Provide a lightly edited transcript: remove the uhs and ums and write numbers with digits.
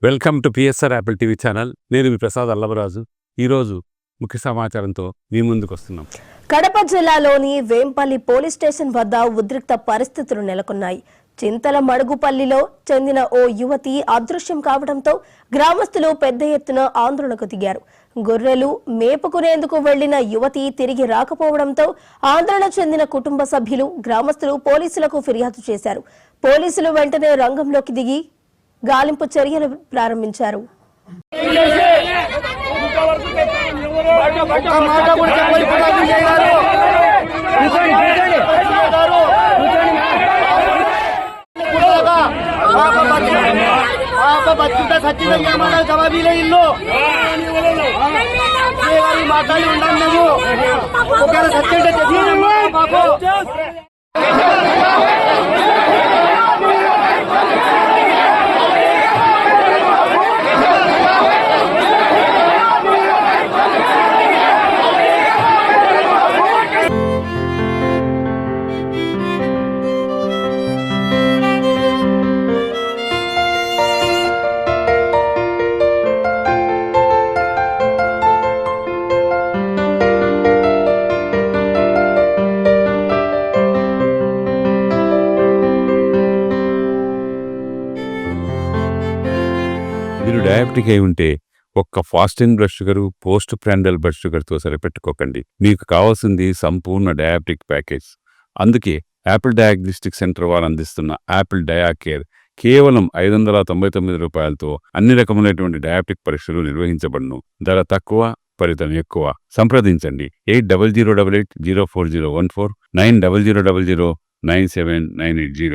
Welcome to PSR Apple TV channel. నేను మీ ప్రసాద్ అల్లవరాజు. ఈరోజు ముఖ్య సమాచారంతో మీ ముందుకు వస్తున్నాం. కడప జిల్లాలోని వేంపల్లి పోలీస్ స్టేషన్ వద్ద ఉద్రిక్త పరిస్థితులు నెలకొన్నాయి. చింతల మడుగుపల్లిలో చెందిన ఓ యువతి అదృశ్యం కావడంతో గ్రామస్తులు పెద్ద ఎత్తున ఆందోళనకు దిగారు. గొర్రెలు మేపుకునేందుకు వెళ్లిన యువతి తిరిగి రాకపోవడంతో ఆందోళన చెందిన కుటుంబ సభ్యులు, గ్రామస్తులు పోలీసులకు ఫిర్యాదు చేశారు. పోలీసులు వెంటనే రంగంలోకి దిగి గాలింపు చర్యలు ప్రారంభించారు. మీరు డయాబెటిక్ అయి ఉంటే ఒక్క fasting blood sugar, post prandial blood షుగర్తో సరిపెట్టుకోకండి. మీకు కావాల్సింది సంపూర్ణ డయాబెటిక్ ప్యాకేజ్. అందుకే యాపిల్ డయాగ్నోస్టిక్ సెంటర్ వారు అందిస్తున్న యాపిల్ డయా కేర్ కేవలం 599 రూపాయలతో అన్ని రకములైనటువంటి డయాబెటిక్ పరీక్షలు నిర్వహించబడును. ధర తక్కువ, ఫలితం ఎక్కువ. సంప్రదించండి 8008804014 9000009790.